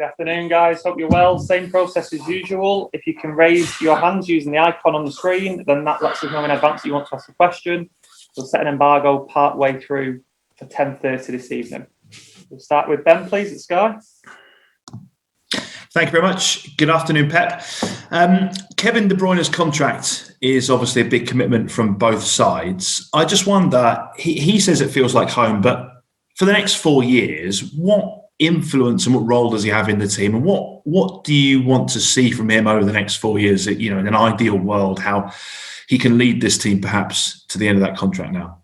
Good afternoon, guys. Hope you're well. Same process as usual. If you can raise your hands using the icon on the screen, then that lets us know in advance that you want to ask a question. We'll set an embargo part way through for 10:30 this evening. We'll start with Ben, please, at Sky. Thank you very much. Good afternoon, Pep. Kevin De Bruyne's contract is obviously a big commitment from both sides. I just wonder, he says it feels like home, but for the next 4 years, what influence and what role does he have in the team? And what do you want to see from him over the next 4 years, in an ideal world, how he can lead this team perhaps to the end of that contract now?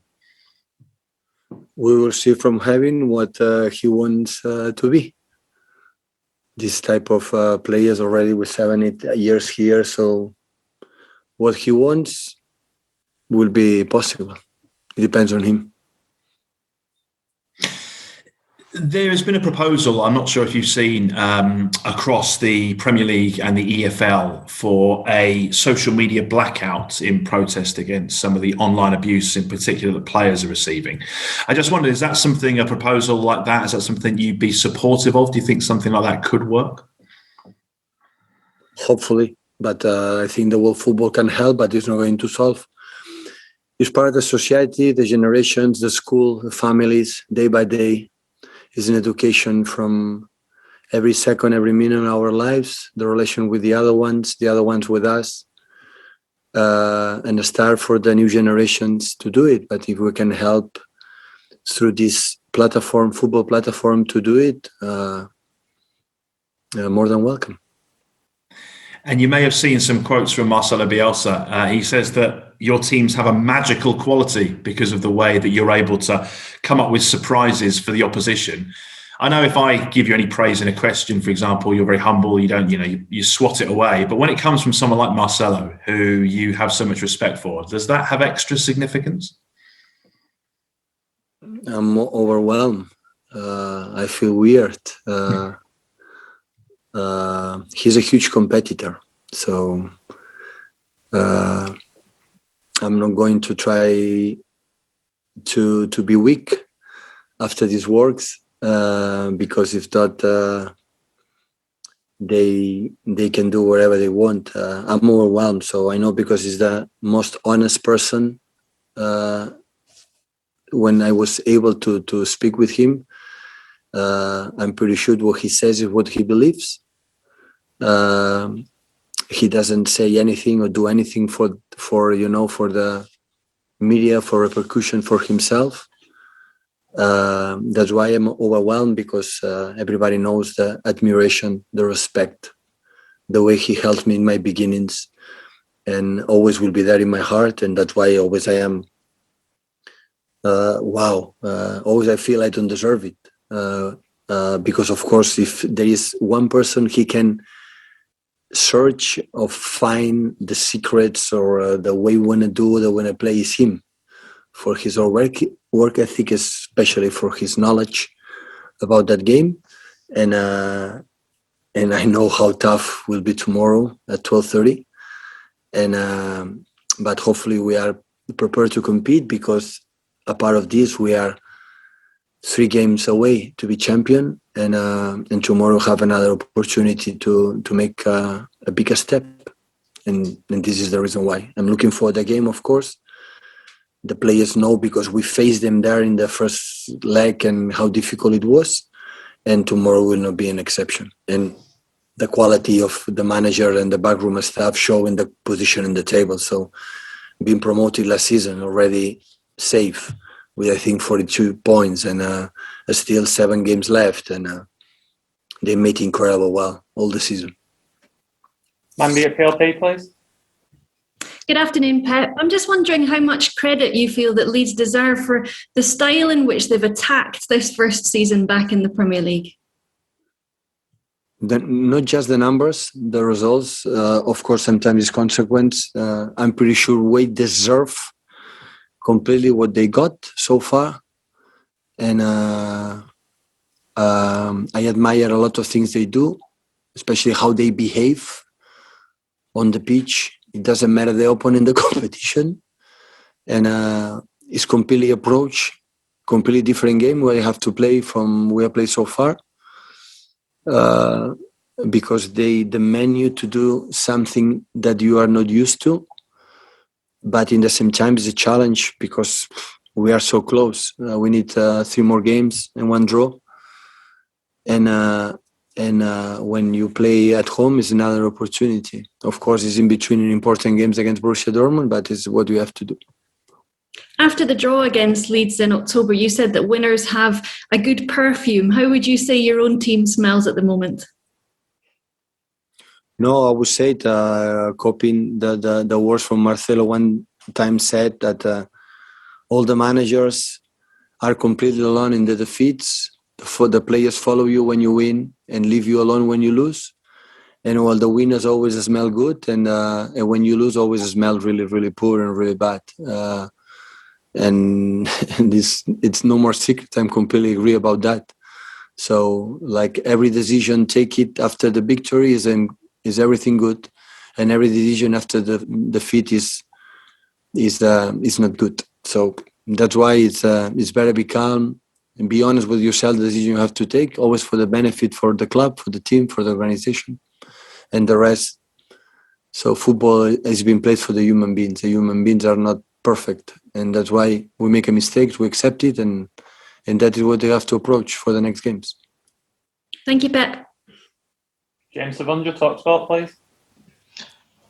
We will see from Kevin what he wants to be. This type of players already with 7-8 years here, so what he wants will be possible. It depends on him. There has been a proposal, I'm not sure if you've seen, across the Premier League and the EFL for a social media blackout in protest against some of the online abuse in particular that players are receiving. I just wondered, is that something, a proposal like that, is that something you'd be supportive of? Do you think something like that could work? Hopefully, but I think the world football can help, but it's not going to solve. It's part of the society, the generations, the school, the families, day by day. Is an education from every second, every minute of our lives, the relation with the other ones with us, and a start for the new generations to do it. But if we can help through this platform, football platform, to do it, more than welcome. And you may have seen some quotes from Marcelo Bielsa. He says that your teams have a magical quality because of the way that you're able to come up with surprises for the opposition. I know if I give you any praise in a question, for example, you're very humble, you don't, you swat it away. But when it comes from someone like Marcelo, who you have so much respect for, does that have extra significance? I'm overwhelmed. I feel weird. He's a huge competitor, so I'm not going to try to be weak after this works, because if not, they can do whatever they want. I'm overwhelmed, so I know, because he's the most honest person. When I was able to speak with him, I'm pretty sure what he says is what he believes. He doesn't say anything or do anything for the media, for repercussion for himself. That's why I'm overwhelmed, because everybody knows the admiration, the respect, the way he helped me in my beginnings, and always will be there in my heart. And that's why always I am. Always I feel I don't deserve it, because of course, if there is one person he can search or find the secrets or the way we want to do, the way we play, is him, for his work ethic, especially for his knowledge about that game, and I know how tough will be tomorrow at 12:30, and but hopefully we are prepared to compete, because a part of this, we are 3 games away to be champion, and tomorrow have another opportunity to make a bigger step, and this is the reason why I'm looking for the game. Of course, the players know, because we faced them there in the first leg and how difficult it was, and tomorrow will not be an exception. And the quality of the manager and the backroom staff show in the position in the table. So being promoted last season, already safe with, I think, 42 points, and still 7 games left, and they made incredible well all the season. Mandy at PLP, please. Good afternoon, Pep. I'm just wondering how much credit you feel that Leeds deserve for the style in which they've attacked this first season back in the Premier League. Not just the numbers, the results. Of course, sometimes it's consequence. I'm pretty sure we deserve completely what they got so far, and I admire a lot of things they do, especially how they behave on the pitch. It doesn't matter the opponent in the competition, and it's completely approach, completely different game where you have to play from we have played so far. because they demand you to do something that you are not used to. But in the same time, it's a challenge because we are so close. We need 3 more games and 1 draw. And when you play at home, is another opportunity. Of course, it's in between important games against Borussia Dortmund, but it's what you have to do. After the draw against Leeds in October, you said that winners have a good perfume. How would you say your own team smells at the moment? No, I would say copying the words from Marcelo one time said that all the managers are completely alone in the defeats. The players follow you when you win and leave you alone when you lose. And while the winners always smell good, and when you lose, always smell really, really poor and really bad. And it's no more secret. I'm completely agree about that. So, like every decision, take it after the victory is everything good, and every decision after the defeat is not good. So that's why it's better be calm and be honest with yourself. The decision you have to take, always for the benefit for the club, for the team, for the organization, and the rest. So football has been played for the human beings. The human beings are not perfect, and that's why we make a mistake. We accept it, and that is what they have to approach for the next games. Thank you, Pep. James Savundra, talk sport, please.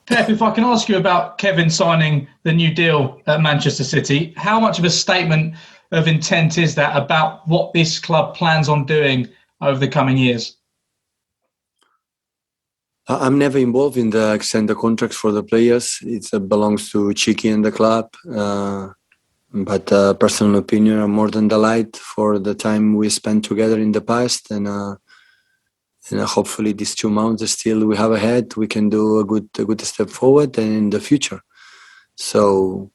Pep, if I can ask you about Kevin signing the new deal at Manchester City, how much of a statement of intent is that about what this club plans on doing over the coming years? I'm never involved in the extend the contracts for the players. It belongs to Chiki and the club. But personal opinion, I'm more than delighted for the time we spent together in the past, and hopefully these 2 months still we have ahead, we can do a good step forward and in the future. So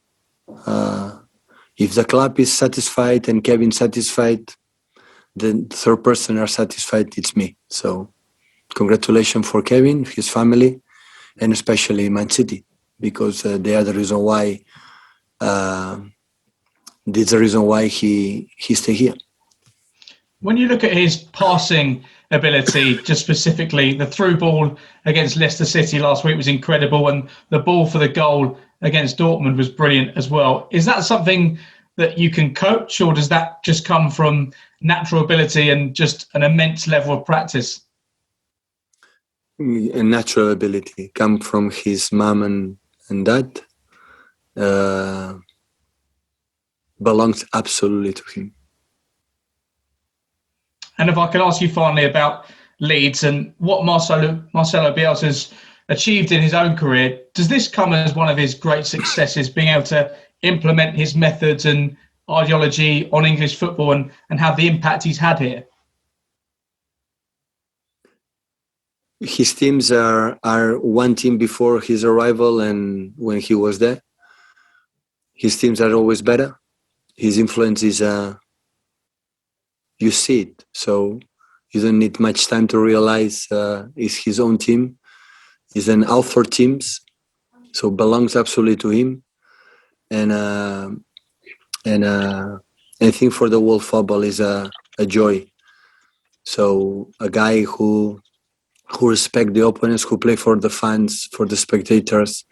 if the club is satisfied and Kevin satisfied, the third person are satisfied, it's me. So congratulations for Kevin, his family, and especially Man City, because they are the reason why this is the reason why he stay here. When you look at his passing ability, just specifically the through ball against Leicester City last week was incredible, and the ball for the goal against Dortmund was brilliant as well. Is that something that you can coach, or does that just come from natural ability and just an immense level of practice? A natural ability come from his mom and dad. Belongs absolutely to him. And if I can ask you finally about Leeds and what Marcelo Bielsa's achieved in his own career, does this come as one of his great successes, being able to implement his methods and ideology on English football and have the impact he's had here? His teams are one team before his arrival and when he was there. His teams are always better. His influence is, you see it. So you don't need much time to realize it's his own team. He's an author teams, so belongs absolutely to him. And I think for the world football is a joy. So a guy who respect the opponents, who play for the fans, for the spectators,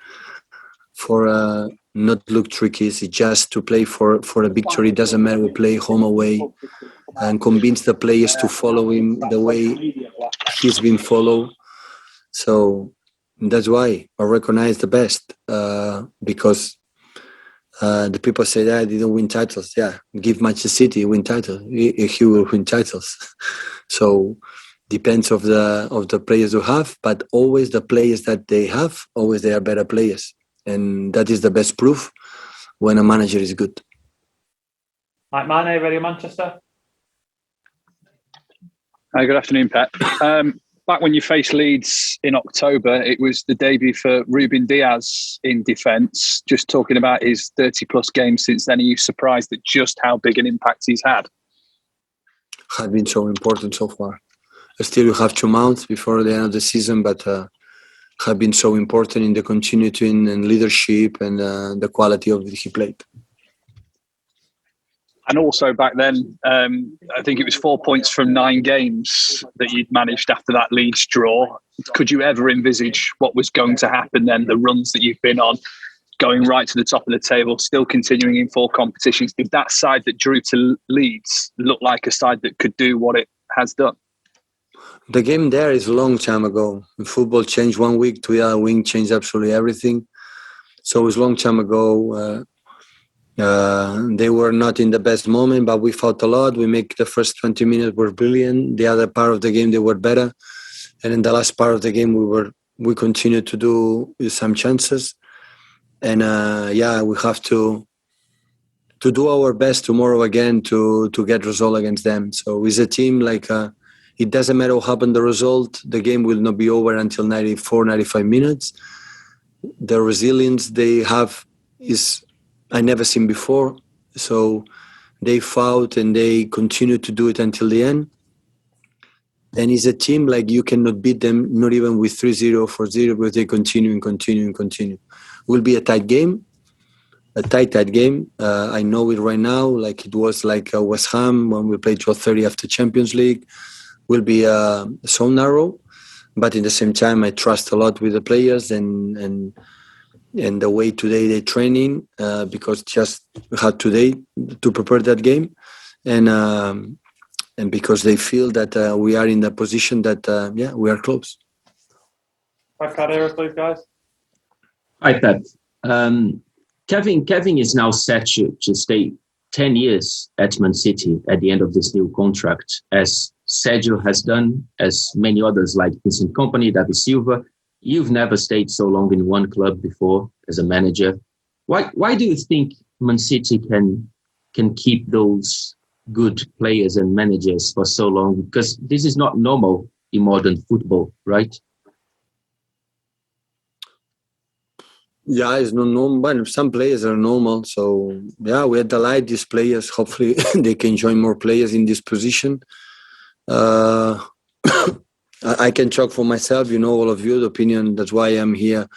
for not look tricky, it's just to play for a victory. Doesn't matter, we play home away, and convince the players to follow him the way he's been followed. So that's why I recognize the best, because the people say that they didn't win titles. Yeah, give Manchester City win title. He will win titles. So depends of the players you have, but always the players that they have, always they are better players, and that is the best proof when a manager is good. Mike Mane, Radio Manchester. Hi, good afternoon, Pep. Back when you faced Leeds in October, it was the debut for Ruben Diaz in defence. Just talking about his 30-plus games since then, are you surprised at just how big an impact he's had? Has been so important so far. Still, you have 2 months before the end of the season, but have been so important in the continuity and leadership and the quality of he played. And also back then, I think it was 4 points from 9 games that you'd managed after that Leeds draw. Could you ever envisage what was going to happen then, the runs that you've been on, going right to the top of the table, still continuing in 4 competitions? Did that side that drew to Leeds look like a side that could do what it has done? The game there is a long time ago. Football changed 1 week to the other week, changed absolutely everything. So it was a long time ago. They were not in the best moment, but we fought a lot. We make the first 20 minutes were brilliant. The other part of the game, they were better. And in the last part of the game, we continued to do some chances. And we have to do our best tomorrow again to get result against them. So it's a team it doesn't matter what happened the result. The game will not be over until 94, 95 minutes. The resilience they have is I never seen before. So they fought and they continue to do it until the end. And it's a team you cannot beat them, not even with 3-0, 4-0, but they continue. Will be a tight game, a tight game. I know it right now, it was West Ham when we played 12:30 after Champions League. Will be so narrow, but at the same time, I trust a lot with the players and the way today they're training because just had today to prepare that game, and because they feel that we are in the position that we are close. Red card era, please, guys. Hi, Pep. Kevin is now set to stay 10 years at Man City at the end of this new contract, as Sergio has done, as many others like Vincent Kompany, David Silva. You've never stayed so long in one club before as a manager. Why do you think Man City can keep those good players and managers for so long? Because this is not normal in modern football, right? Yeah, it's not normal, but some players are normal. So, we had to like these players. Hopefully, they can join more players in this position. I can talk for myself, all of you, the opinion. That's why I'm here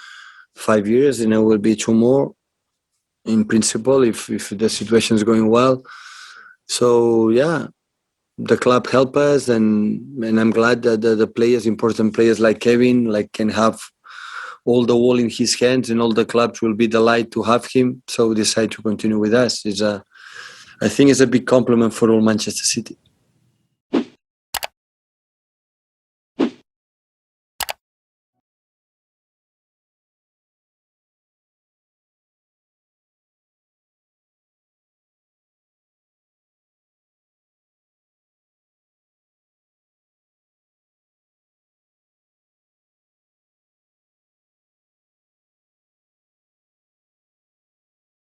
5 years, and it will be 2 more in principle if the situation is going well. So, the club help us, and I'm glad that the players, important players like Kevin, can have all the ball in his hands, and all the clubs will be delighted to have him. So decide to continue with us. I think it's a big compliment for all Manchester City.